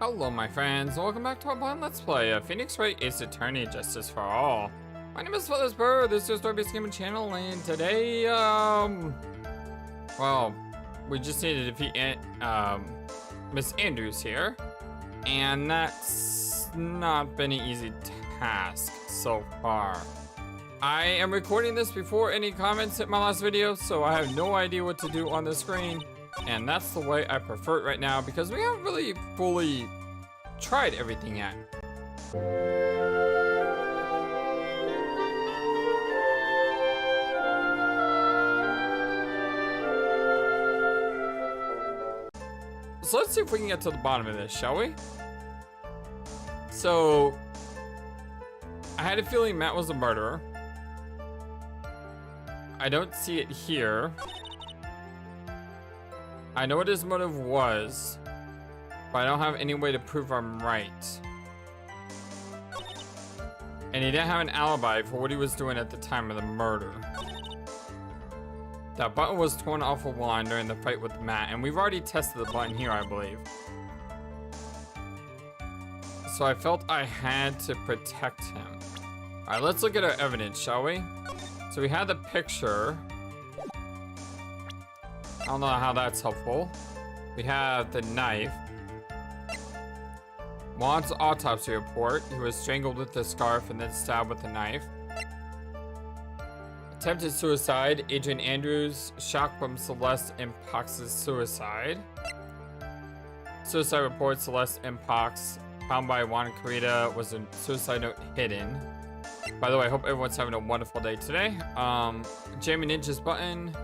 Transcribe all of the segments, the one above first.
Hello my friends, welcome back to our Blind Let's Play Phoenix Wright Ace Attorney Justice for All. My name is Phyllis Burr, this is Story-Based Gaming Channel, and today, well, we just need to defeat, Miss Andrews here, and that's not been an easy task so far. I am recording this before any comments hit my last video, so I have no idea what to do on the screen. And that's the way I prefer it right now because we haven't really fully tried everything yet. So let's see if we can get to the bottom of this, shall we? So, I had a feeling Matt was a murderer. I don't see it here. I know what his motive was, but I don't have any way to prove I'm right. And he didn't have an alibi for what he was doing at the time of the murder. That button was torn off a wand during the fight with Matt, and we've already tested the button here, I believe. So I felt I had to protect him. Alright, let's look at our evidence, shall we? So we had the picture. I don't know how that's helpful. We have the knife. Juan's autopsy report. He was strangled with the scarf and then stabbed with the knife. Attempted suicide. Adrian Andrews. Shock from Celeste Impox's suicide. Suicide report. Celeste Impox found by Juan Carita was a suicide note hidden. By the way, I hope everyone's having a wonderful day today. Jamie Ninja's button.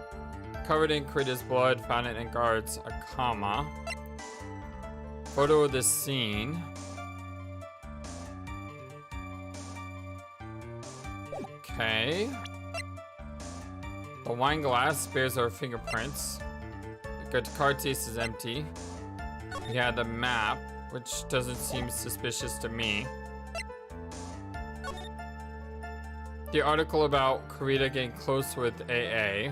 Covered in Carita's blood, found it in guard's a comma. Photo of the scene. Okay. The wine glass bears our fingerprints. The car case is empty. We had the map, which doesn't seem suspicious to me. The article about Carita getting close with AA.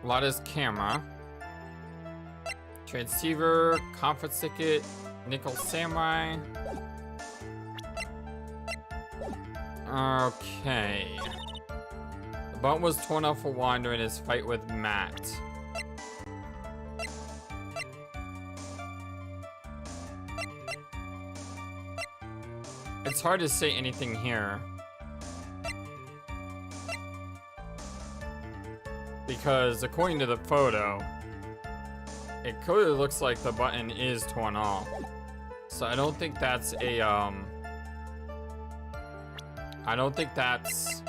Lada's camera, transceiver, conference ticket, nickel samurai. Okay. The button was torn off a wand during his fight with Matt. It's hard to say anything here. Because according to the photo, it clearly looks like the button is torn off. So I don't think that's a, I don't think that's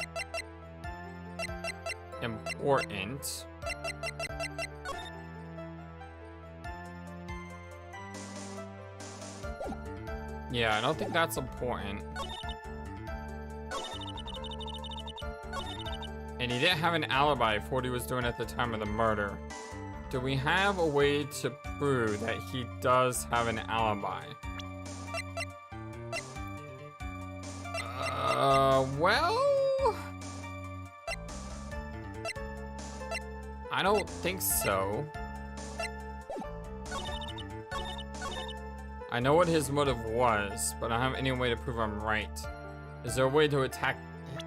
important. Yeah, I don't think that's important. And he didn't have an alibi for what he was doing at the time of the murder. Do we have a way to prove that he does have an alibi? Well... I don't think so. I know what his motive was, but I don't have any way to prove I'm right. Is there a way to attack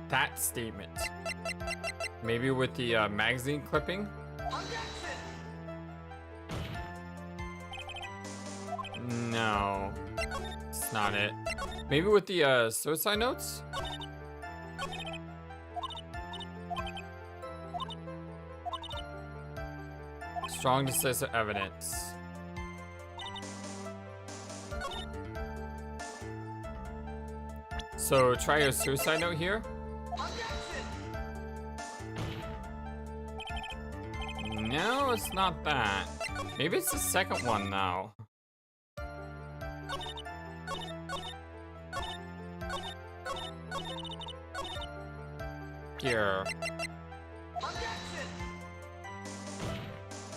that statement? Maybe with the magazine clipping? No, it's not it. Maybe with the suicide notes? Strong decisive evidence. So try your suicide note here. No, it's not that. Maybe it's the second one now. Here.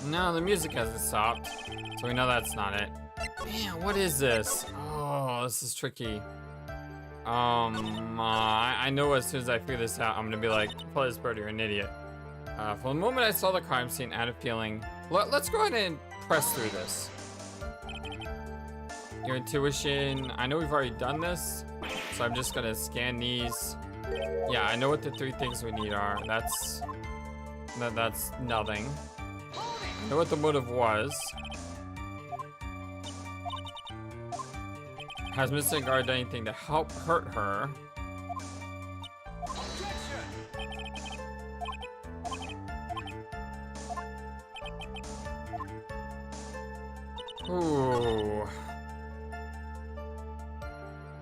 No, the music hasn't stopped. So we know that's not it. Man, what is this? Oh, this is tricky. I know as soon as I figure this out, I'm gonna be like, Phyllis Bird, you're an idiot. From the moment I saw the crime scene, I had a feeling. Let's go ahead and press through this. Your intuition. I know we've already done this, so I'm just gonna scan these. Yeah, I know what the 3 things we need are. That's nothing. I know what the motive was. Has Mr. Guard done anything to help hurt her? Ooh.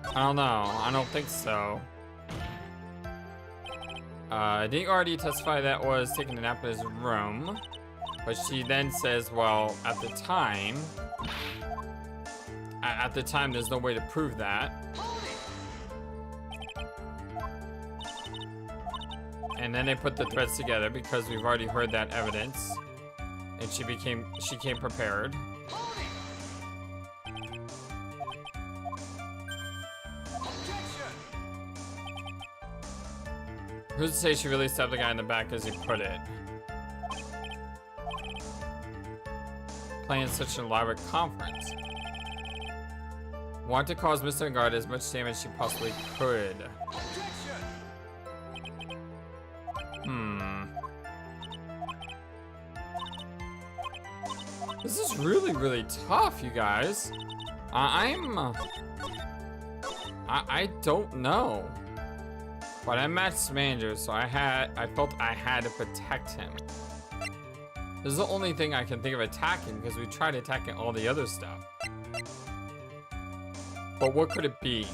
I don't know. I don't think so. Didn't already testify that was taking a nap in his room? But she then says, well, at the time, there's no way to prove that. And then they put the threads together because we've already heard that evidence. And she came prepared. Who's to say she really stabbed the guy in the back as he put it? Playing such an elaborate conference. Want to cause Mr. Guard as much damage as she possibly could. This is really, really tough, you guys. I don't know. But I'm Matt's manager, so I felt I had to protect him. This is the only thing I can think of attacking because we tried attacking all the other stuff. But what could it be?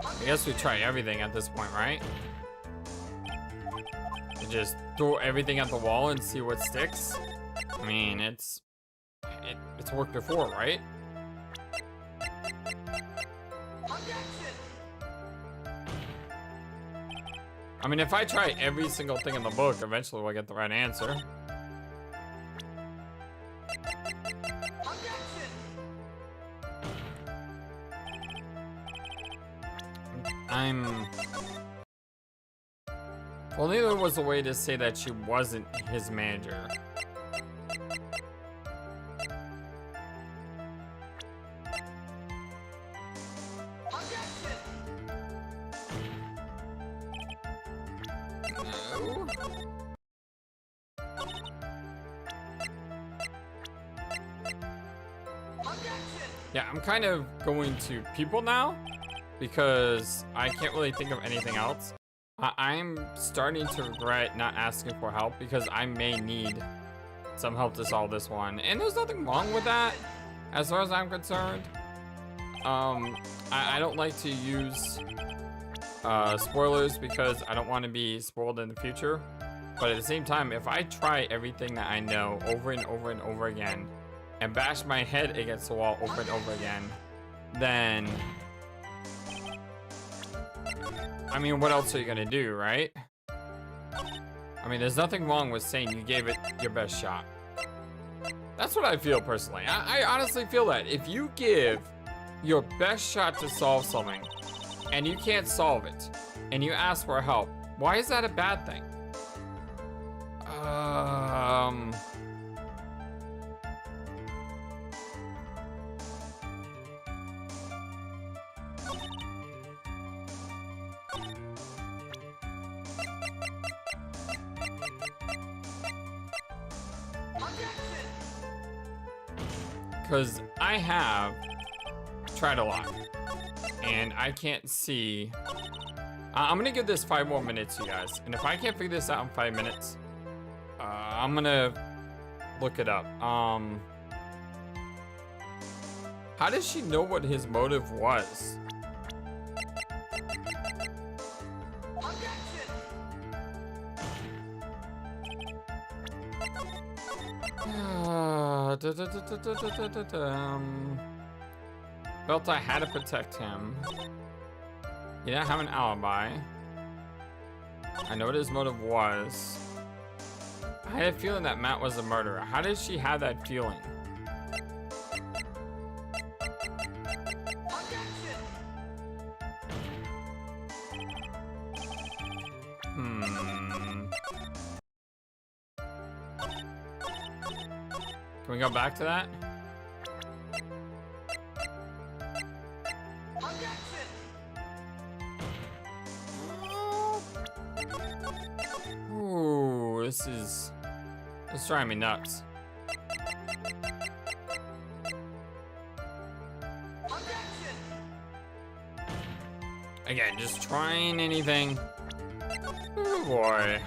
I guess we try everything at this point, right? And just throw everything at the wall and see what sticks. I mean, it's worked before, right? I mean, if I try every single thing in the book, eventually we'll get the right answer. Well, neither was a way to say that she wasn't his manager. No. Yeah, I'm kind of going to people now because I can't really think of anything else. I'm starting to regret not asking for help because I may need some help to solve this one. And there's nothing wrong with that, as far as I'm concerned. I don't like to use spoilers because I don't want to be spoiled in the future. But at the same time, if I try everything that I know over and over and over again and bash my head against the wall over and over again, then I mean, what else are you gonna do, right? I mean, there's nothing wrong with saying you gave it your best shot. That's what I feel personally. I honestly feel that if you give your best shot to solve something and you can't solve it and you ask for help, why is that a bad thing? Because I have tried a lot, and I can't see. I'm gonna give this 5 more minutes, you guys. And if I can't figure this out in 5 minutes, I'm gonna look it up. How does she know what his motive was? Felt I had to protect him. He didn't have an alibi. I know what his motive was. I had a feeling that Matt was the murderer. How did she have that feeling? Can we go back to that? This is... It's driving me nuts. Again, just trying anything. Oh boy.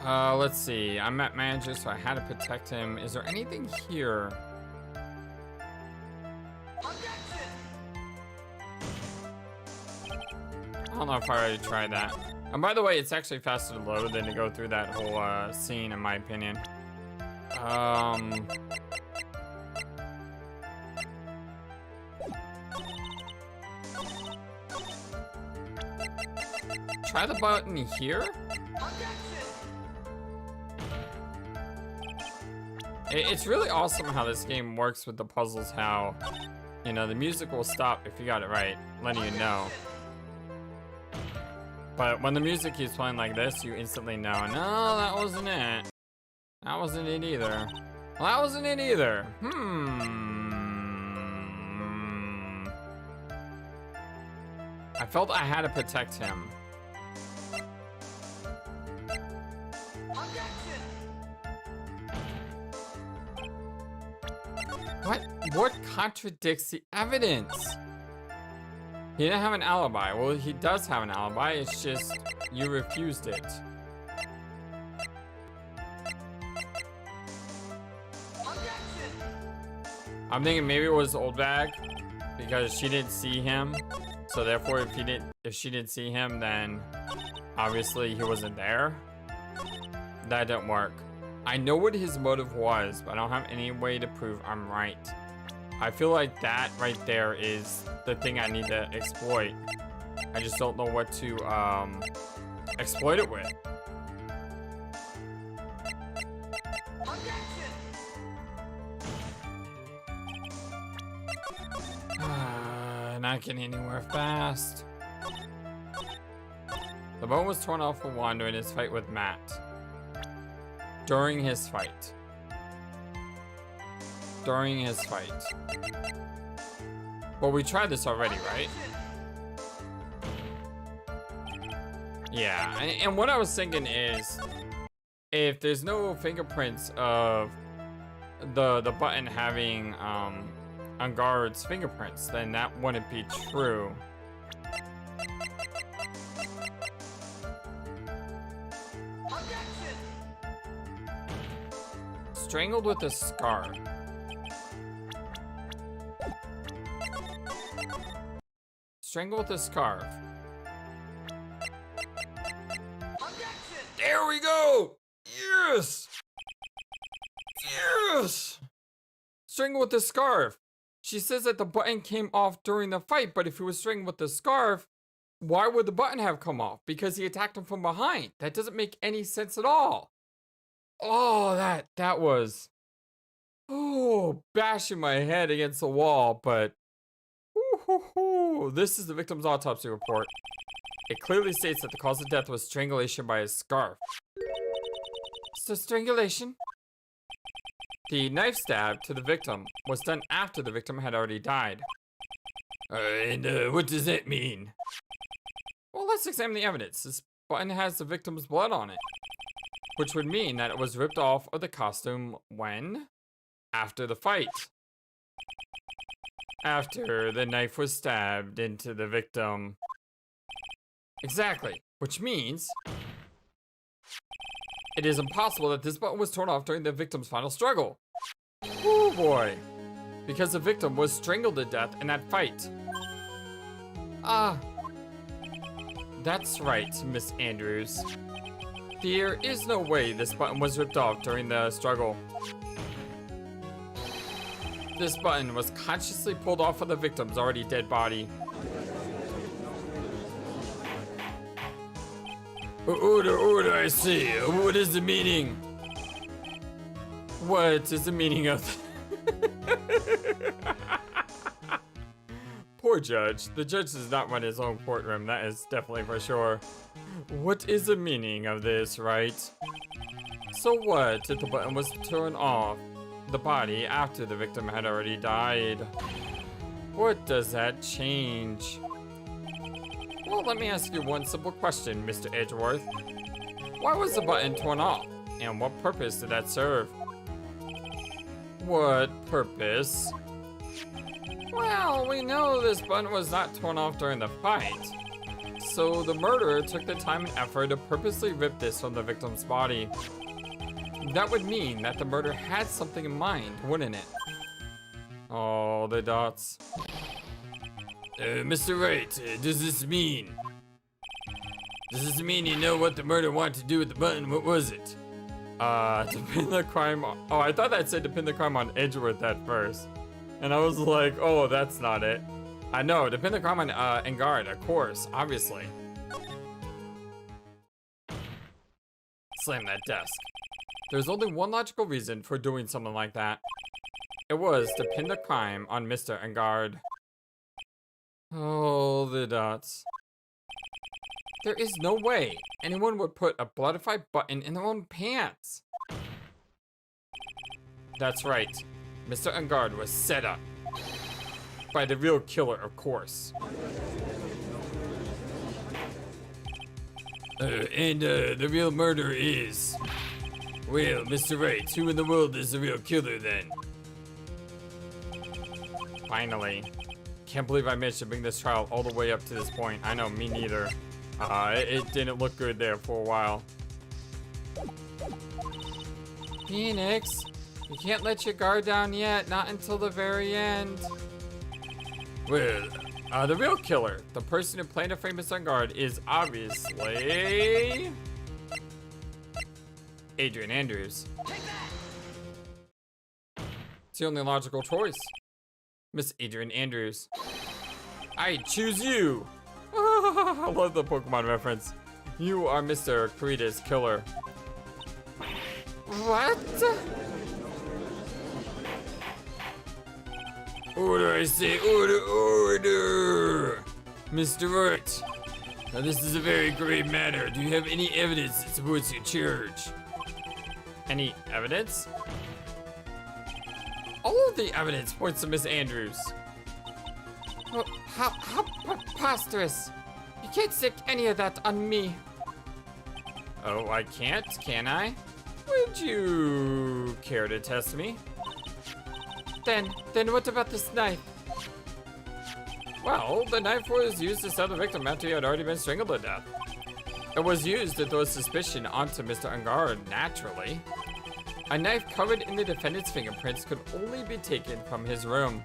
Let's see. I'm at manager, so I had to protect him. Is there anything here? I don't know if I already tried that. And by the way, it's actually faster to load than to go through that whole scene, in my opinion. Try the button here? It's really awesome how this game works with the puzzles, how, you know, the music will stop if you got it right, letting you know. But when the music keeps playing like this, you instantly know, no, that wasn't it. That wasn't it either. Well, that wasn't it either. I felt I had to protect him. What contradicts the evidence? He didn't have an alibi. Well, he does have an alibi. It's just you refused it. I'm thinking maybe it was Old Bag because she didn't see him. So therefore, if she didn't see him, then obviously he wasn't there. That didn't work. I know what his motive was, but I don't have any way to prove I'm right. I feel like that right there is the thing I need to exploit. I just don't know what to exploit it with. Not getting anywhere fast. The bone was torn off from Wanda in his fight with Matt. During his fight. During his fight. Well, we tried this already, right? Yeah, and what I was thinking is, if there's no fingerprints of the button having Enguarde's fingerprints, then that wouldn't be true. Strangled with a scarf. Strangled with a scarf. There we go! Yes! Yes! Strangled with the scarf. She says that the button came off during the fight, but if he was strangled with the scarf, why would the button have come off? Because he attacked him from behind. That doesn't make any sense at all. Oh, that was... Oh, bashing my head against the wall, but... This is the victim's autopsy report. It clearly states that the cause of death was strangulation by a scarf. So strangulation? The knife stab to the victim was done after the victim had already died. What does that mean? Well, let's examine the evidence. This button has the victim's blood on it, which would mean that it was ripped off of the costume when? After the fight. After the knife was stabbed into the victim. Exactly, which means it is impossible that this button was torn off during the victim's final struggle. Oh boy. Because the victim was strangled to death in that fight. That's right, Miss Andrews. There is no way this button was ripped off during the struggle. This button was consciously pulled off of the victim's already dead body. Order, I see. What is the meaning? What is the meaning of... Poor judge. The judge does not run his own courtroom, that is definitely for sure. What is the meaning of this, right? So what if the button was turned off the body after the victim had already died? What does that change? Well, let me ask you one simple question, Mr. Edgeworth. Why was the button torn off? And what purpose did that serve? What purpose? Well, we know this button was not torn off during the fight. So the murderer took the time and effort to purposely rip this from the victim's body. That would mean that the murderer had something in mind, wouldn't it? Oh, the dots. Mr. Wright, does this mean you know what the murderer wanted to do with the button? What was it? To pin the crime on... Oh, I thought that said to pin the crime on Edgeworth at first. And I was like, oh, that's not it. I know, to pin the crime on Enguarde, of course, obviously. Slam that desk. There's only one logical reason for doing something like that. It was to pin the crime on Mr. Enguarde. Oh, the dots. There is no way anyone would put a bloodified button in their own pants. That's right. Mr. Enguarde was set up. By the real killer, of course. The real murderer is... Well, Mr. Wright, who in the world is the real killer then? Finally. Can't believe I managed to bring this trial all the way up to this point. I know, me neither. It didn't look good there for a while. Phoenix, you can't let your guard down yet, not until the very end. Well, the real killer, the person who planned to frame Mr. Enguarde, is obviously... Adrian Andrews. It's the only logical choice. Miss Adrian Andrews. I choose you! I love the Pokemon reference. You are Mr. Kurida's killer. What? Order, I say, order, order! Mr. Wright, now this is a very grave matter. Do you have any evidence that supports your charge? Any evidence? All of the evidence points to Miss Andrews. Well, how preposterous. You can't stick any of that on me. Oh, I can't, can I? Would you care to test me? Then what about this knife? Well, the knife was used to stab the victim after he had already been strangled to death. It was used to throw suspicion onto Mr. Enguarde, naturally. A knife covered in the defendant's fingerprints could only be taken from his room.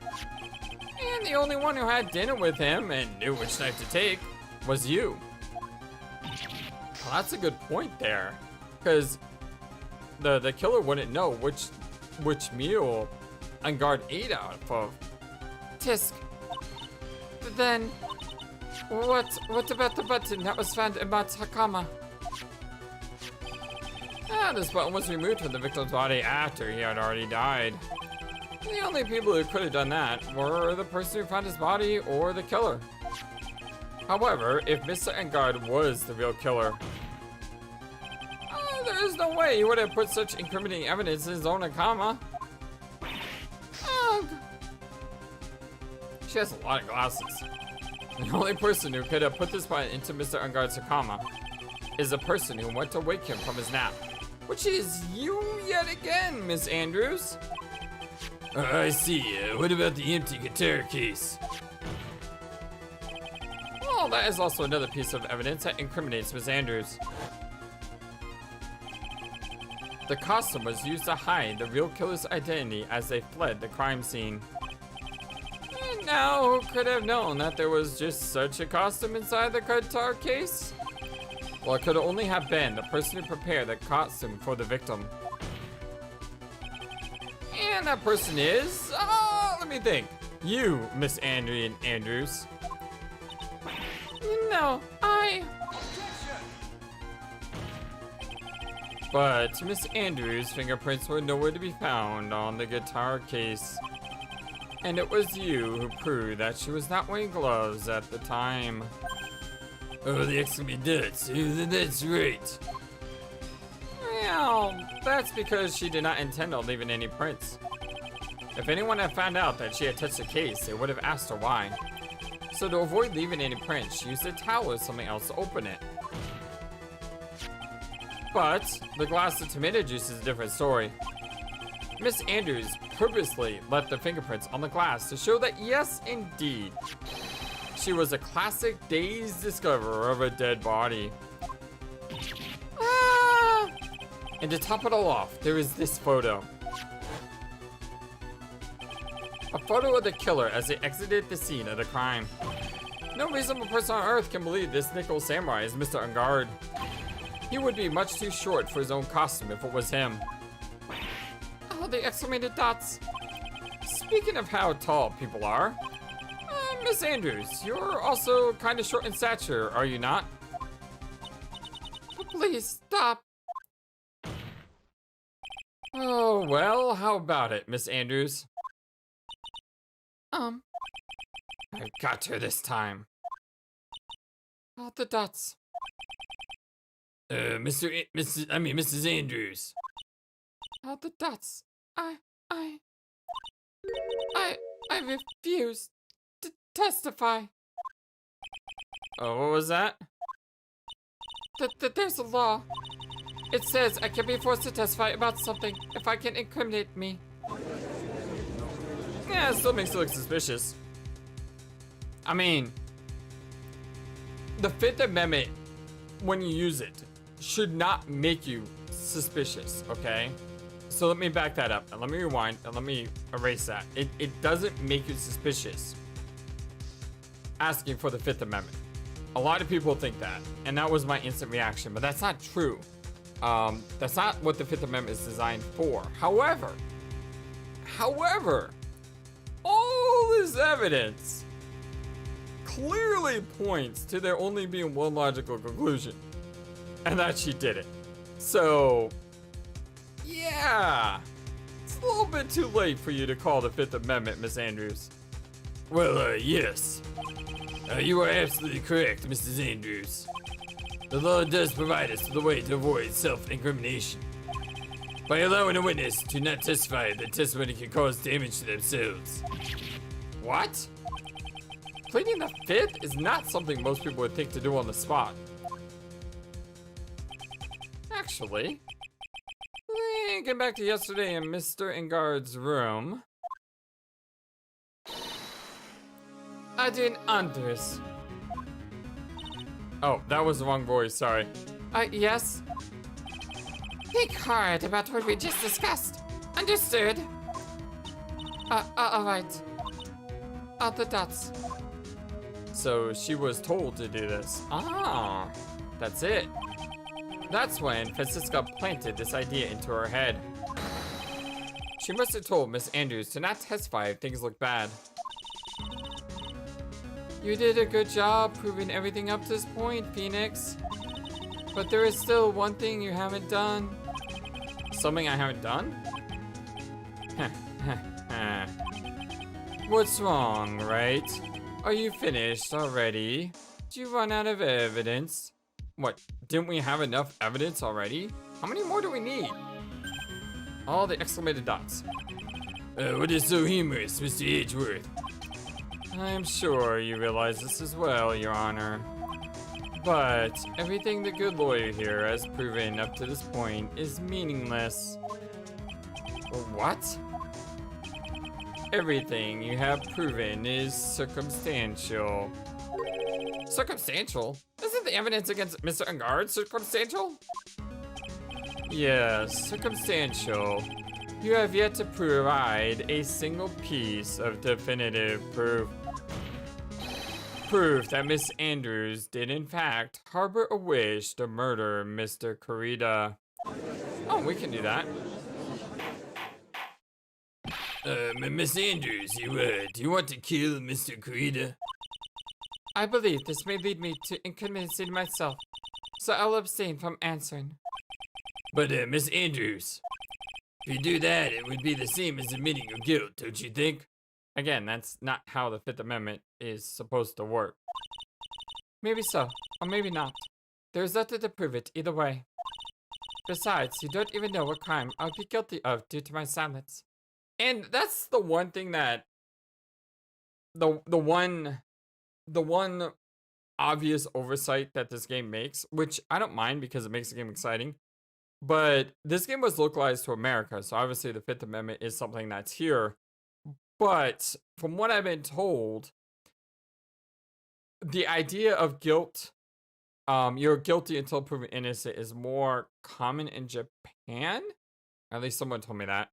And the only one who had dinner with him and knew which knife to take was you. Well, that's a good point there. Because the killer wouldn't know which meal Enguarde ate out of. Tisk. Then, what about the button that was found in Mat's Hakama? This button was removed from the victim's body after he had already died. The only people who could have done that were the person who found his body or the killer. However, if Mr. Enguarde was the real killer, there is no way he would have put such incriminating evidence in his own Hakama. She has a lot of glasses. The only person who could have put this button into Mr. Enguarde's Hakama is the person who went to wake him from his nap. Which is you yet again, Miss Andrews. I see. What about the empty guitar case? Well, that is also another piece of evidence that incriminates Miss Andrews. The costume was used to hide the real killer's identity as they fled the crime scene. And now, who could have known that there was just such a costume inside the guitar case? Well, it could only have been the person who prepared the costume for the victim. And that person is, let me think. You, Miss Adrian Andrews. No, But Miss Andrews' fingerprints were nowhere to be found on the guitar case. And it was you who proved that she was not wearing gloves at the time. Oh, the X can be nuts. That's right. Well, that's because she did not intend on leaving any prints. If anyone had found out that she had touched the case, they would have asked her why. So to avoid leaving any prints, she used a towel or something else to open it. But the glass of tomato juice is a different story. Miss Andrews purposely left the fingerprints on the glass to show that yes, indeed, she was a classic dazed discoverer of a dead body. Ah! And to top it all off, there is this photo. A photo of the killer as they exited the scene of the crime. No reasonable person on Earth can believe this Nickel Samurai is Mr. Enguarde. He would be much too short for his own costume if it was him. Oh, the exclamated dots. Speaking of how tall people are, Miss Andrews, you're also kind of short in stature, are you not? Please stop. Oh, well, how about it, Miss Andrews? I got her this time. Oh, the dots. Mrs. Andrews. Oh, the dots. I refuse to testify. Oh, what was that? There's a law. It says I can be forced to testify about something if I can incriminate me. Yeah, it still makes it look suspicious. I mean, the Fifth Amendment, when you use it, should not make you suspicious, okay? So let me back that up, and let me rewind, and let me erase that. It doesn't make you suspicious asking for the Fifth Amendment. A lot of people think that, and that was my instant reaction, but that's not true. That's not what the Fifth Amendment is designed for. However, all this evidence clearly points to there only being one logical conclusion, and that she did it. So, yeah, it's a little bit too late for you to call the Fifth Amendment, Miss Andrews. Well, yes. You are absolutely correct, Mrs. Andrews. The law does provide us with a way to avoid self-incrimination by allowing a witness to not testify that testimony can cause damage to themselves. What? Pleading the Fifth is not something most people would think to do on the spot. Actually, get back to yesterday in Mr. Enguarde's room. Adrian Andres. Oh, that was the wrong voice, sorry. Yes? Think hard about what we just discussed. Understood? Alright. The dots. So she was told to do this. Ah, that's it. That's when Francisca planted this idea into her head. She must have told Miss Andrews to not testify if things look bad. You did a good job proving everything up to this point, Phoenix. But there is still one thing you haven't done. Something I haven't done? What's wrong, right? Are you finished already? Did you run out of evidence? What, didn't we have enough evidence already? How many more do we need? All the exclamated dots. What is so humorous, Mr. Edgeworth? I'm sure you realize this as well, Your Honor. But everything the good lawyer here has proven up to this point is meaningless. What? Everything you have proven is circumstantial. Circumstantial? Isn't the evidence against Mr. Enguarde circumstantial? Yes, circumstantial. You have yet to provide a single piece of definitive proof. Proof that Miss Andrews did in fact harbor a wish to murder Mr. Kurita. Oh, we can do that. Miss Andrews, do you want to kill Mr. Kurita? I believe this may lead me to incriminating myself, so I'll abstain from answering. But, Miss Andrews, if you do that, it would be the same as admitting your guilt, don't you think? Again, that's not how the Fifth Amendment is supposed to work. Maybe so, or maybe not. There's nothing to prove it either way. Besides, you don't even know what crime I'll be guilty of due to my silence. And that's the one thing that the one obvious oversight that this game makes, which I don't mind because it makes the game exciting, But this game was localized to America, so obviously the Fifth Amendment is something that's here. But from what I've been told, the idea of guilt, you're guilty until proven innocent, is more common in Japan. At least someone told me that.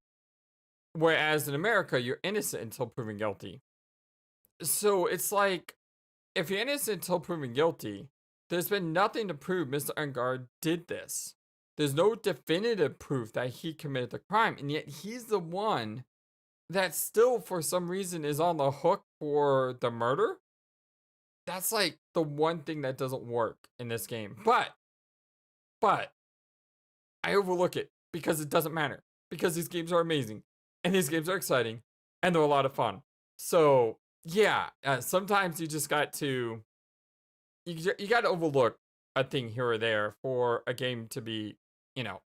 Whereas in America, you're innocent until proven guilty. So it's like, if you're innocent until proven guilty, there's been nothing to prove Mr. Ungard did this. There's no definitive proof that he committed the crime, and yet he's the one that still, for some reason, is on the hook for the murder. That's like the one thing that doesn't work in this game. But I overlook it because it doesn't matter. Because these games are amazing, and these games are exciting, and they're a lot of fun. So yeah, sometimes you just got to you got to overlook a thing here or there for a game to be,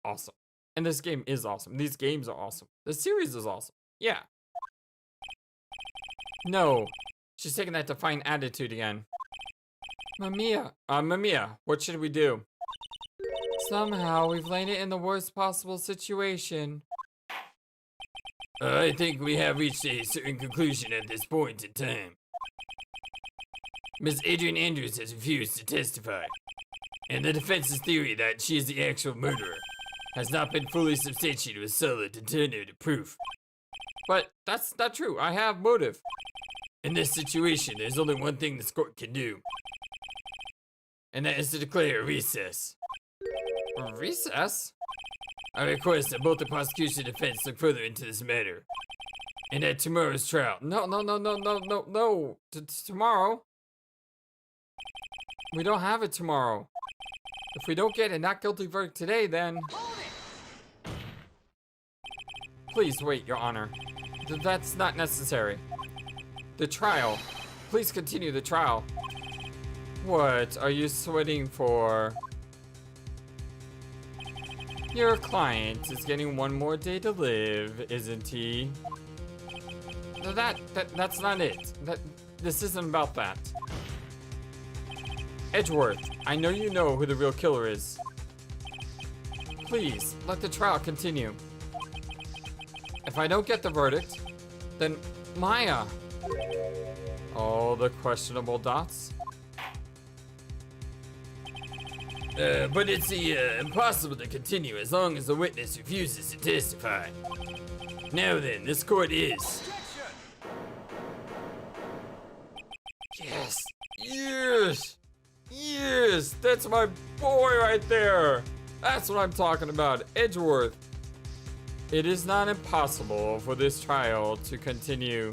awesome. And this game is awesome. These games are awesome. The series is awesome. Yeah. No, she's taking that defiant attitude again. Mamiya, what should we do? Somehow we've landed in the worst possible situation. I think we have reached a certain conclusion at this point in time. Miss Adrian Andrews has refused to testify, and the defense's theory that she is the actual murderer has not been fully substantiated with solid alternative proof. But that's not true. I have motive. In this situation, there's only one thing this court can do, and that is to declare a recess. A recess? I request that both the prosecution and defense look further into this matter, and at tomorrow's trial. No. Tomorrow? We don't have it tomorrow. If we don't get a not guilty verdict today, then... Please wait, Your Honor. That's not necessary. The trial. Please continue the trial. What are you sweating for? Your client is getting one more day to live, isn't he? That's not it. This isn't about that. Edgeworth, I know you know who the real killer is. Please, let the trial continue. If I don't get the verdict, then Maya. All the questionable dots. But it's impossible to continue as long as the witness refuses to testify. Now then, this court is... Yes! Yes! Yes! That's my boy right there! That's what I'm talking about, Edgeworth. It is not impossible for this trial to continue.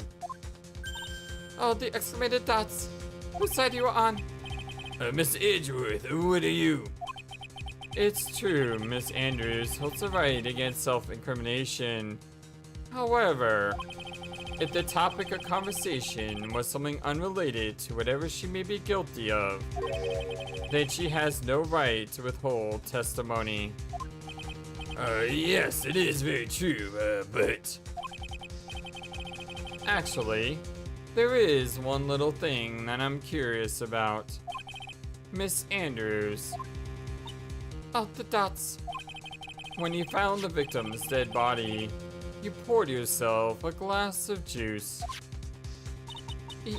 Oh, the exclamated dots. Whose side are you on? Mr. Edgeworth, what are you? It's true, Miss Andrews holds the right against self-incrimination. However, if the topic of conversation was something unrelated to whatever she may be guilty of, then she has no right to withhold testimony. Yes, it is very true, but... Actually, there is one little thing that I'm curious about. Miss Andrews. Oh, the dots. When you found the victim's dead body, you poured yourself a glass of juice.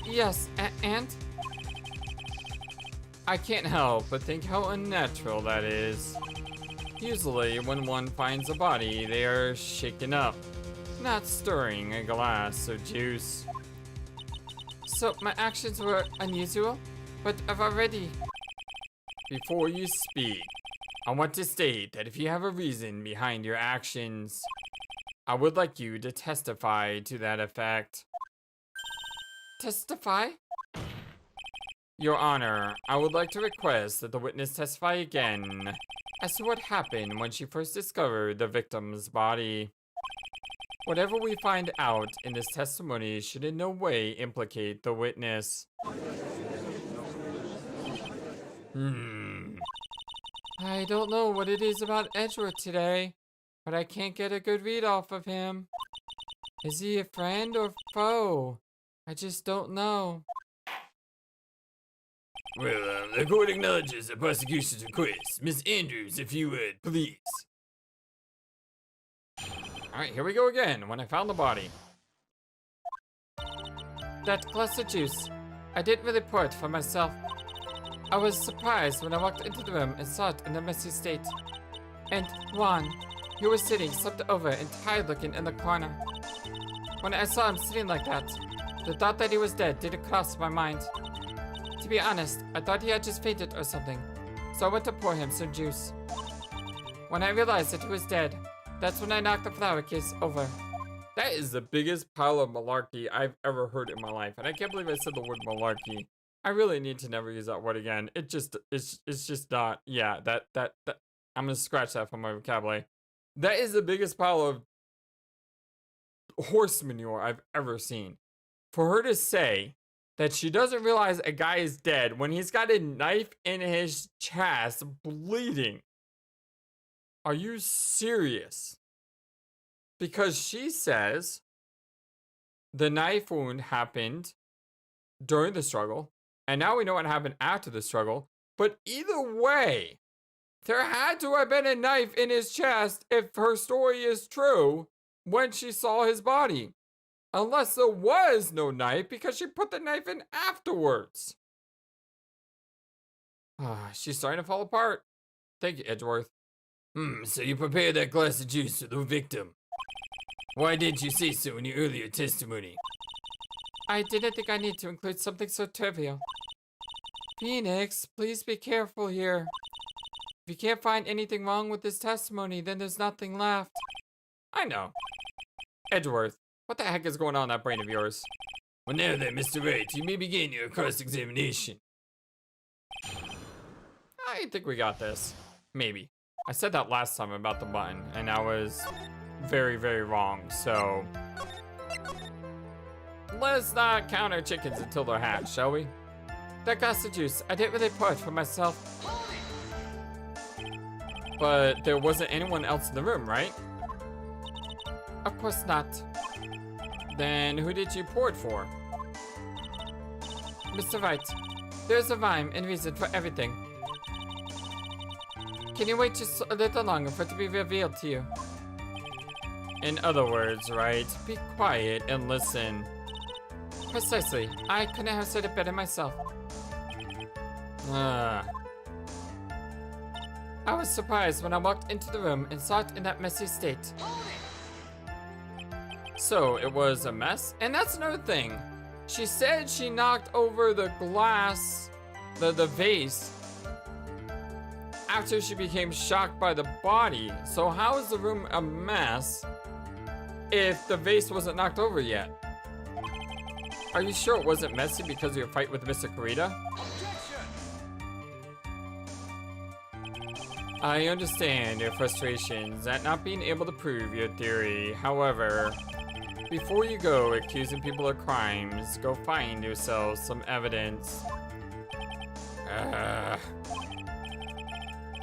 Yes, and? I can't help but think how unnatural that is. Usually, when one finds a body, they are shaken up, not stirring a glass of juice. So, my actions were unusual, but I've already... Before you speak, I want to state that if you have a reason behind your actions, I would like you to testify to that effect. Testify? Your Honor, I would like to request that the witness testify again as to what happened when she first discovered the victim's body. Whatever we find out in this testimony should in no way implicate the witness. I don't know what it is about Edgeworth today, but I can't get a good read off of him. Is he a friend or foe? I just don't know. Well, the court acknowledges the prosecution's request. Miss Andrews, if you would, please. Alright, here we go again, when I found the body. That glass of juice. I didn't really pour it for myself. I was surprised when I walked into the room and saw it in a messy state. And Juan, he was sitting slumped over and tired looking in the corner. When I saw him sitting like that, the thought that he was dead didn't cross my mind. To be honest, I thought he had just fainted or something, so I went to pour him some juice. When I realized that he was dead, that's when I knocked the flower case over. That is the biggest pile of malarkey I've ever heard in my life, and I can't believe I said the word malarkey. I really need to never use that word again. It's just not, yeah, that, I'm gonna scratch that from my vocabulary. That is the biggest pile of horse manure I've ever seen. For her to say that she doesn't realize a guy is dead when he's got a knife in his chest bleeding. Are you serious? Because she says the knife wound happened during the struggle, and now we know what happened after the struggle. But either way, there had to have been a knife in his chest if her story is true when she saw his body. Unless there was no knife because she put the knife in afterwards. She's starting to fall apart. Thank you, Edgeworth. So you prepared that glass of juice for the victim. Why didn't you say so in your earlier testimony? I didn't think I need to include something so trivial. Phoenix, please be careful here. If you can't find anything wrong with this testimony, then there's nothing left. I know. Edgeworth, what the heck is going on in that brain of yours? Well, now then, Mr. Wright, you may begin your cross-examination. I think we got this. Maybe. I said that last time about the button, and I was very, very wrong, so... let's not count our chickens until they're hatched, shall we? That glass of juice, I didn't really pour it for myself. But there wasn't anyone else in the room, right? Of course not. Then who did you pour it for? Mr. Wright, there's a rhyme and reason for everything. Can you wait just a little longer for it to be revealed to you? In other words, right? Be quiet and listen. Precisely. I couldn't have said it better myself. I was surprised when I walked into the room and saw it in that messy state. So, it was a mess? And that's another thing. She said she knocked over the glass, the vase, after she became shocked by the body. So how is the room a mess if the vase wasn't knocked over yet? Are you sure it wasn't messy because of your fight with Mr. Kurita? I understand your frustrations at not being able to prove your theory. However, before you go accusing people of crimes, go find yourself some evidence.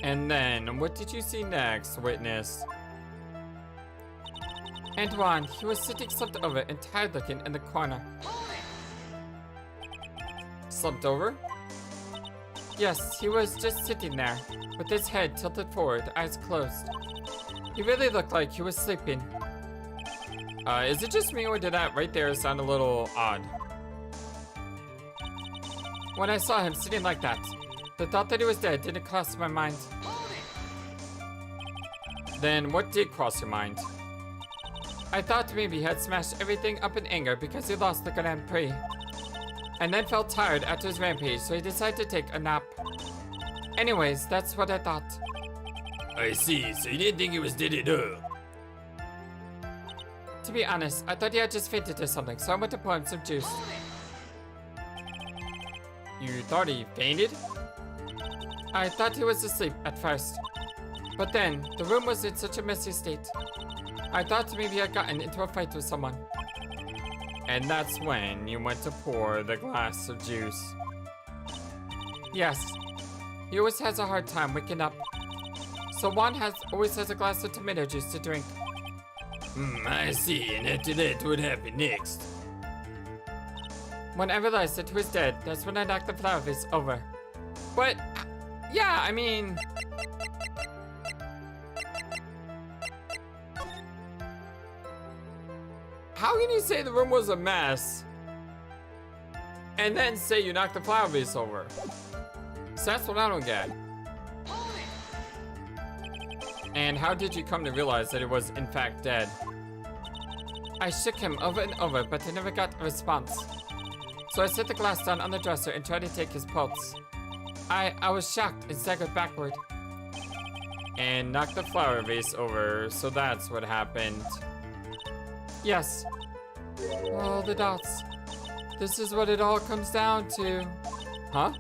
And then, what did you see next, witness? Antoine, he was sitting slumped over and tired looking in the corner. Slumped over? Yes, he was just sitting there, with his head tilted forward, eyes closed. He really looked like he was sleeping. Is it just me or did that right there sound a little odd? When I saw him sitting like that, the thought that he was dead didn't cross my mind. Then what did cross your mind? I thought maybe he had smashed everything up in anger because he lost the Grand Prix. And then felt tired after his rampage, so he decided to take a nap. Anyways, that's what I thought. I see, so you didn't think he was dead at all? To be honest, I thought he had just fainted or something, so I went to pour him some juice. You thought he fainted? I thought he was asleep at first. But then, the room was in such a messy state. I thought maybe he had gotten into a fight with someone. And that's when you went to pour the glass of juice. Yes. He always has a hard time waking up. So Juan always has a glass of tomato juice to drink. I see, and after that, what happened next? When I realized that he was dead, that's when I knocked the flower vase over. But, yeah, I mean... How can you say the room was a mess and then say you knocked the flower vase over? So that's what I don't get. And how did you come to realize that it was in fact dead? I shook him over and over, but I never got a response. So I set the glass down on the dresser and tried to take his pulse. I was shocked and staggered backward. And knocked the flower vase over, so that's what happened. Yes. Oh, the dots. This is what it all comes down to. Huh?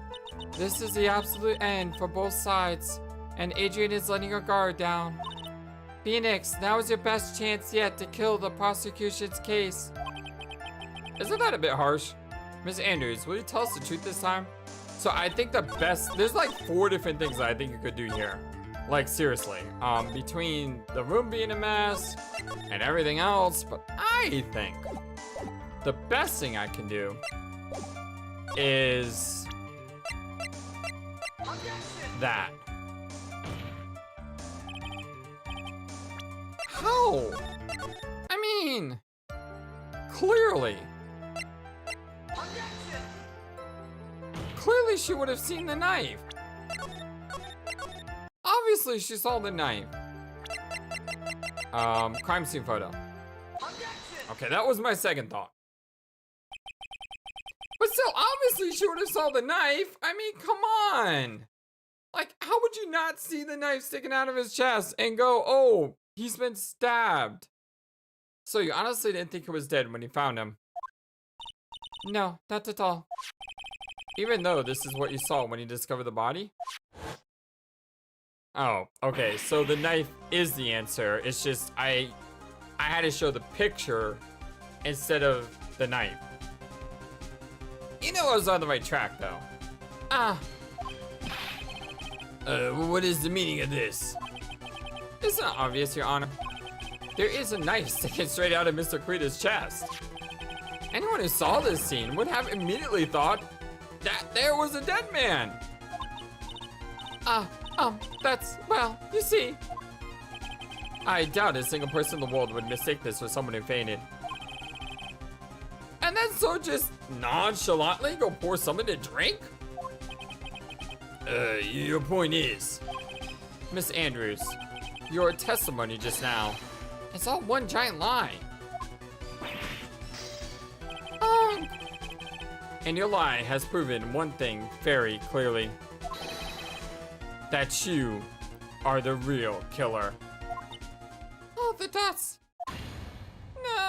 This is the absolute end for both sides, and Adrian is letting her guard down. Phoenix, now is your best chance yet to kill the prosecution's case. Isn't that a bit harsh? Miss Andrews, will you tell us the truth this time? So I think the best, there's like 4 different things that I think you could do here. Like seriously, between the room being a mess and everything else, but I think the best thing I can do is that. How? I mean, clearly she would have seen the knife. Obviously she saw the knife. Crime scene photo. Okay, that was my second thought. But still, obviously she would have saw the knife. I mean, come on. Like, how would you not see the knife sticking out of his chest and go, oh, he's been stabbed? So you honestly didn't think he was dead when you found him? No, not at all. Even though this is what you saw when you discovered the body? Oh, okay, so the knife is the answer. It's just, I had to show the picture instead of the knife. You know I was on the right track, though. What is the meaning of this? It's not obvious, Your Honor. There is a knife sticking straight out of Mr. Kurita's chest. Anyone who saw this scene would have immediately thought that there was a dead man. That's, well, you see. I doubt a single person in the world would mistake this for someone who fainted. And then so just nonchalantly go pour someone to drink? Your point is? Miss Andrews, your testimony just now, it's all one giant lie. And your lie has proven one thing very clearly. That you are the real killer. Oh, the dots. No!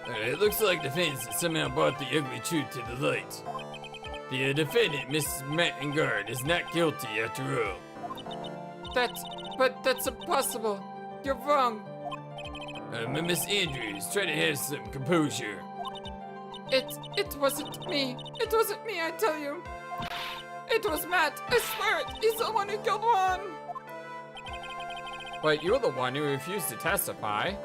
It looks like the fans somehow brought the ugly truth to the light. The defendant, Mrs. Mattengard, is not guilty after all. But that's impossible. You're wrong. Miss Andrews, try to have some composure. It wasn't me. It wasn't me, I tell you. It was Matt. I swear it. He's the one who killed Juan. But you're the one who refused to testify.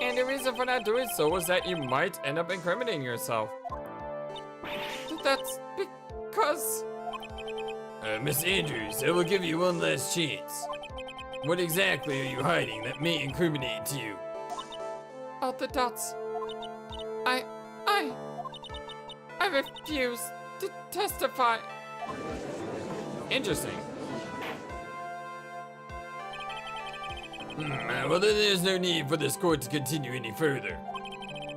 And the reason for not doing so was that you might end up incriminating yourself. That's because... Miss Andrews, I will give you one last chance. What exactly are you hiding that may incriminate to you? Oh, the dots. I refuse to testify. Interesting. Well, then there's no need for this court to continue any further.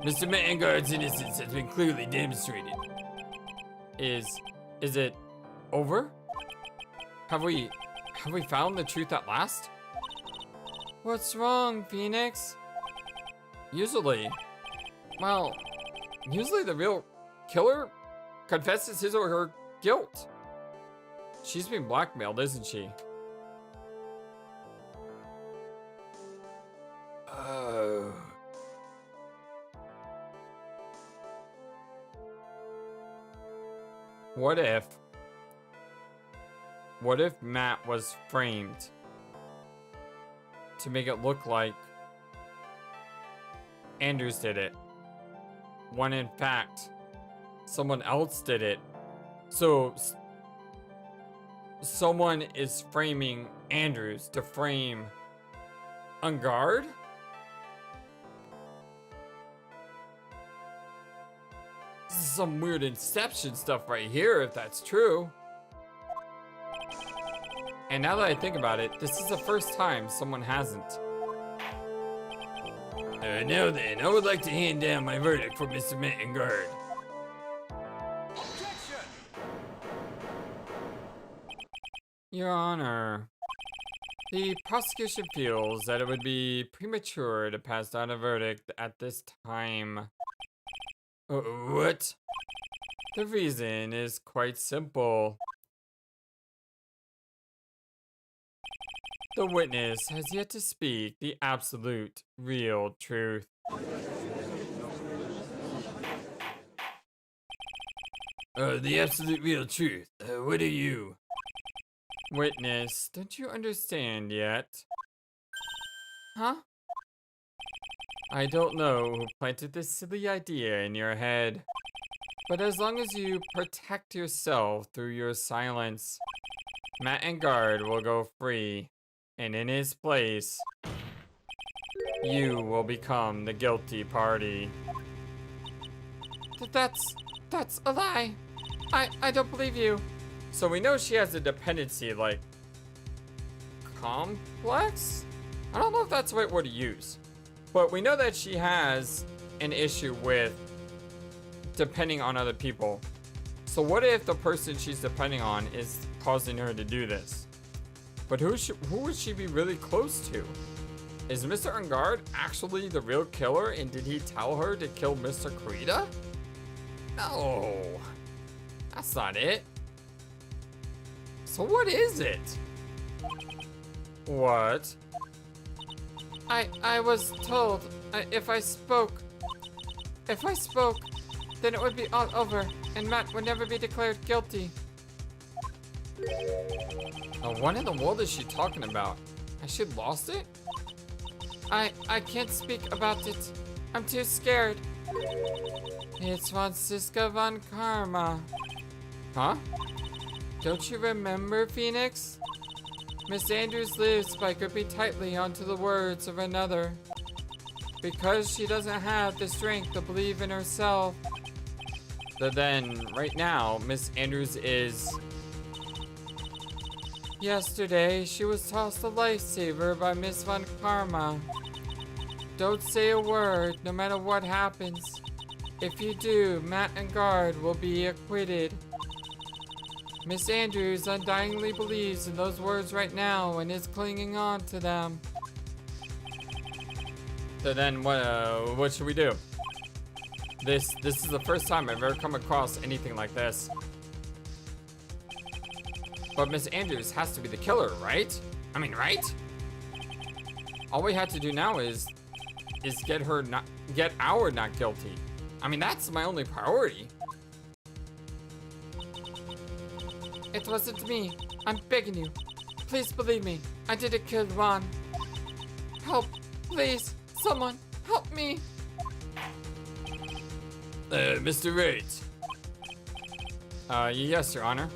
Mr. Mattengard's innocence has been clearly demonstrated. Is it over? Have we found the truth at last? What's wrong, Phoenix? Usually the real killer confesses his or her guilt. She's been blackmailed, isn't she? What if Matt was framed to make it look like Andrews did it, when in fact someone else did it? So someone is framing Andrews to frame Ungard? This is some weird Inception stuff right here, if that's true. And now that I think about it, this is the first time someone hasn't. Now then, I would like to hand down my verdict for Mr. Mettengard. Your Honor, the prosecution feels that it would be premature to pass down a verdict at this time. What? The reason is quite simple. The witness has yet to speak the absolute, real truth. The absolute real truth. What are you? Witness, don't you understand yet? Huh? I don't know who planted this silly idea in your head, but as long as you protect yourself through your silence, Mettengard will go free, and in his place, you will become the guilty party. That's a lie. I don't believe you. So we know she has a dependency, like, complex? I don't know if that's the right word to use. But we know that she has an issue with depending on other people. So what if the person she's depending on is causing her to do this? But who would she be really close to? Is Mr. Ungard actually the real killer, and did he tell her to kill Mr. Kurita? No, that's not it. So what is it? What? I was told if I spoke, then it would be all over, and Matt would never be declared guilty. What in the world is she talking about? Has she lost it? I can't speak about it. I'm too scared. It's Franziska von Karma. Huh? Don't you remember, Phoenix? Miss Andrews lives by gripping tightly onto the words of another. Because she doesn't have the strength to believe in herself. But then, right now, Miss Andrews is... Yesterday, she was tossed a lifesaver by Miss Von Karma. Don't say a word, no matter what happens. If you do, Mettengard will be acquitted. Miss Andrews undyingly believes in those words right now and is clinging on to them. So then, what should we do? This is the first time I've ever come across anything like this. But Miss Andrews has to be the killer, right? I mean, right? All we have to do now is get our not guilty. I mean, that's my only priority. It wasn't me. I'm begging you. Please believe me. I didn't kill Ron. Help. Please. Someone. Help me. Mr. Wright. Yes, Your Honor.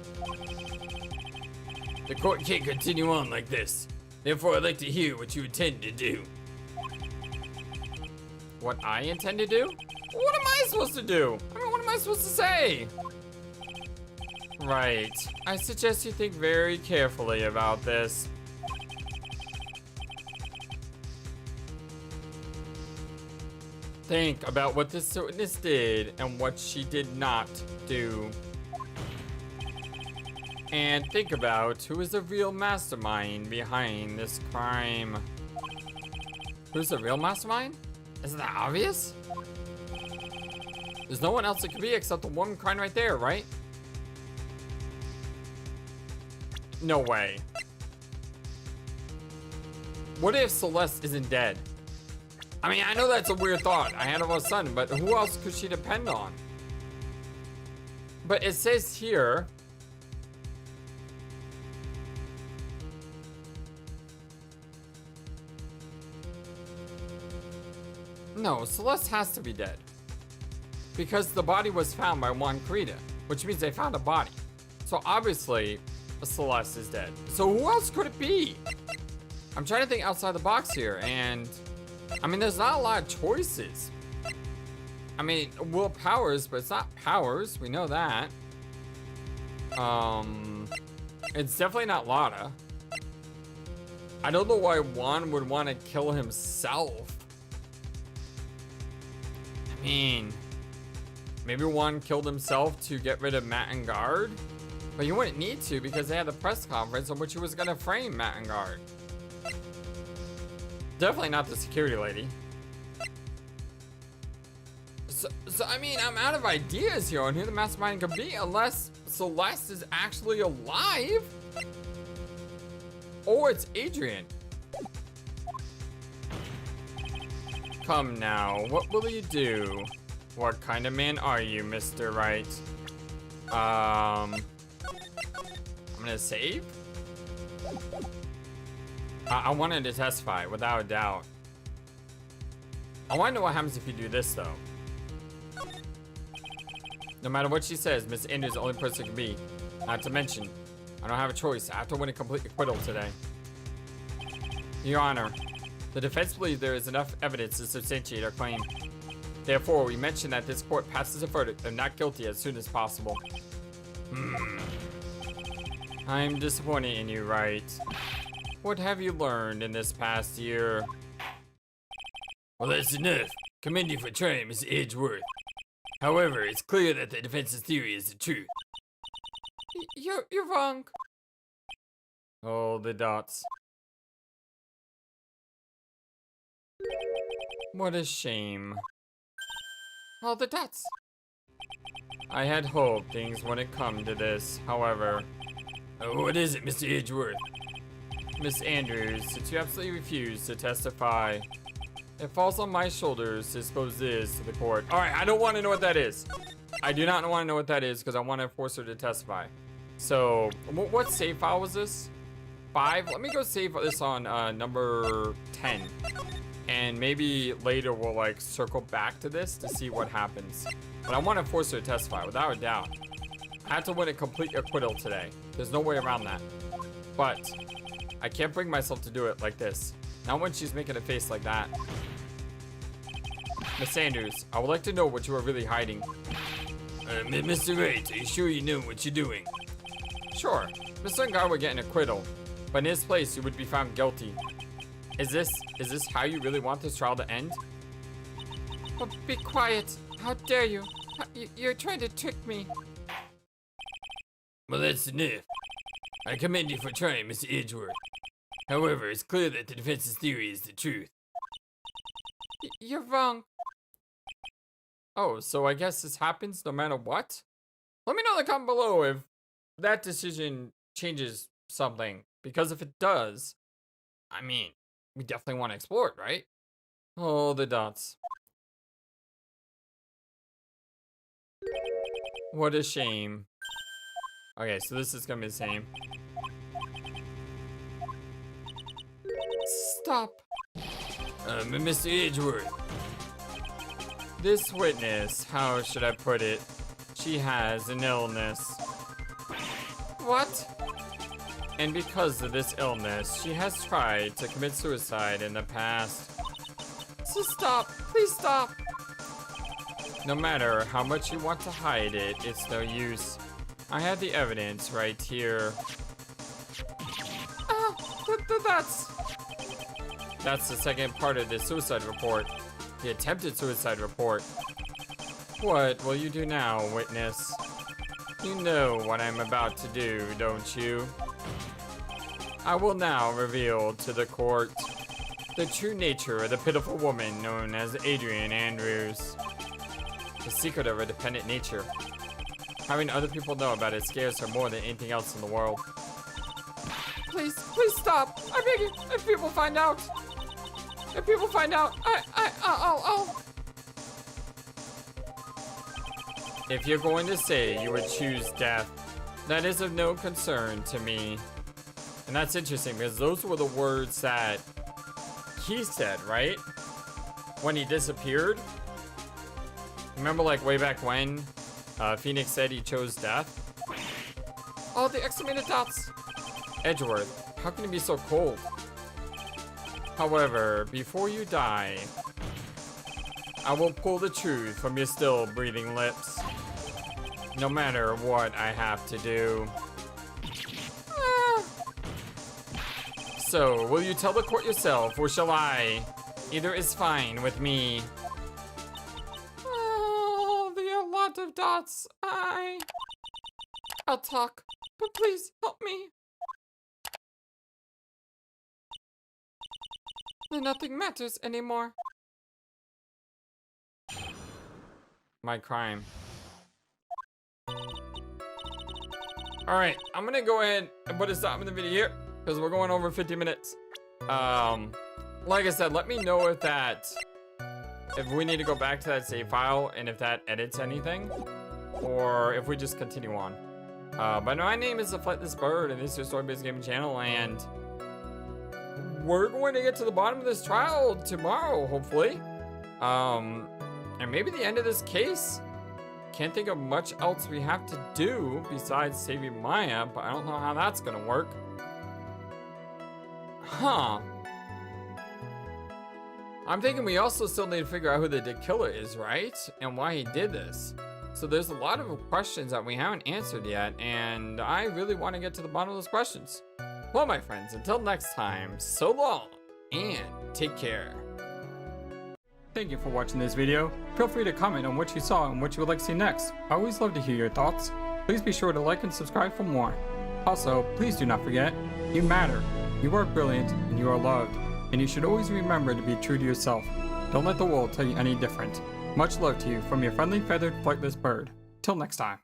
The court can't continue on like this. Therefore, I'd like to hear what you intend to do. What I intend to do? What am I supposed to do? I mean, what am I supposed to say? Right. I suggest you think very carefully about this. Think about what this witness did and what she did not do. And think about who is the real mastermind behind this crime. Who's the real mastermind? Isn't that obvious? There's no one else it could be except the woman crying right there, right? No way. What if Celeste isn't dead? I mean, I know that's a weird thought. I had a son, but who else could she depend on? But it says here... No, Celeste has to be dead. Because the body was found by Juan Kurita, which means they found a body. So obviously, Celeste is dead. So who else could it be? I'm trying to think outside the box here, and I mean, there's not a lot of choices. I mean, Will Powers, but it's not Powers. We know that. It's definitely not Lada. I don't know why Juan would want to kill himself. I mean, maybe Juan killed himself to get rid of Matt and Guard, but you wouldn't need to because they had the press conference on which he was gonna frame Matt and Guard. Definitely not the security lady. So I mean, I'm out of ideas here on who the mastermind could be unless Celeste is actually alive. Or it's Adrian. Come now, what will you do? What kind of man are you, Mr. Right? I'm gonna save? I wanted to testify, without a doubt. I wanna know what happens if you do this, though. No matter what she says, Miss Andrews is the only person it can be. Not to mention, I don't have a choice. I have to win a complete acquittal today. Your Honor, the defense believes there is enough evidence to substantiate our claim. Therefore, we mention that this court passes a verdict of not guilty as soon as possible. I'm disappointed in you, Right? What have you learned in this past year? Well, that's enough. Commend you for trying, Miss Edgeworth. However, it's clear that the defense's theory is the truth. You're wrong. Oh, the dots. What a shame. All the dots. I had hoped things wouldn't come to this. However, What is it, Mr. Edgeworth? Miss Andrews, since you absolutely refuse to testify, it falls on my shoulders to disclose this to the court. All right, I don't want to know what that is. I do not want to know what that is because I want to force her to testify. So, what save file was this? 5? Let me go save this on number 10. And maybe later we'll like circle back to this to see what happens. But I want to force her to testify, without a doubt. I have to win a complete acquittal today. There's no way around that. But I can't bring myself to do it like this. Not when she's making a face like that. Miss Sanders, I would like to know what you are really hiding. Mr. Wright, are you sure you know what you're doing? Sure, Mr. Ngar would get an acquittal, but in his place, you would be found guilty. Is this how you really want this trial to end? Oh, be quiet. How dare you? You're trying to trick me. Well, that's enough. I commend you for trying, Mr. Edgeworth. However, it's clear that the defense's theory is the truth. You're wrong. Oh, so I guess this happens no matter what? Let me know in the comment below if that decision changes something. Because if it does, I mean, we definitely want to explore it, right? Oh, the dots. What a shame. Okay, so this is gonna be the same. Stop. Mr. Edgeworth. This witness, how should I put it? She has an illness. What? And because of this illness, she has tried to commit suicide in the past. So stop. Please stop. No matter how much you want to hide it, it's no use. I have the evidence right here. That's the second part of the suicide report. The attempted suicide report. What will you do now, witness? You know what I'm about to do, don't you? I will now reveal to the court the true nature of the pitiful woman known as Adrian Andrews. The secret of her dependent nature. Having other people know about it scares her more than anything else in the world. Please stop. I beg you. If people find out. If people find out, I'll. If you're going to say you would choose death, that is of no concern to me. And that's interesting because those were the words that he said, right? When he disappeared. Remember like way back when Phoenix said he chose death? all the exclamation dots. Edgeworth, how can you be so cold? However, before you die, I will pull the truth from your still breathing lips. No matter what I have to do. So, will you tell the court yourself, or shall I? Either is fine with me. Oh, there are a lot of dots. I'll talk, but please help me. Then nothing matters anymore. My crime. Alright, I'm gonna go ahead and put a stop in the video here, because we're going over 50 minutes. Like I said, let me know if we need to go back to that save file, and if that edits anything, or if we just continue on. But my name is The Flightless Bird, and this is your Story-Based Gaming channel, and we're going to get to the bottom of this trial tomorrow, hopefully. And maybe the end of this case. Can't think of much else we have to do besides saving Maya, but I don't know how that's gonna work. Huh. I'm thinking we also still need to figure out who the killer is, right? And why he did this. So there's a lot of questions that we haven't answered yet, and I really want to get to the bottom of those questions. Well, my friends, until next time, so long, and take care. Thank you for watching this video. Feel free to comment on what you saw and what you would like to see next. I always love to hear your thoughts. Please be sure to like and subscribe for more. Also, please do not forget, you matter, you are brilliant, and you are loved. And you should always remember to be true to yourself. Don't let the world tell you any different. Much love to you from your friendly feathered flightless bird. Till next time.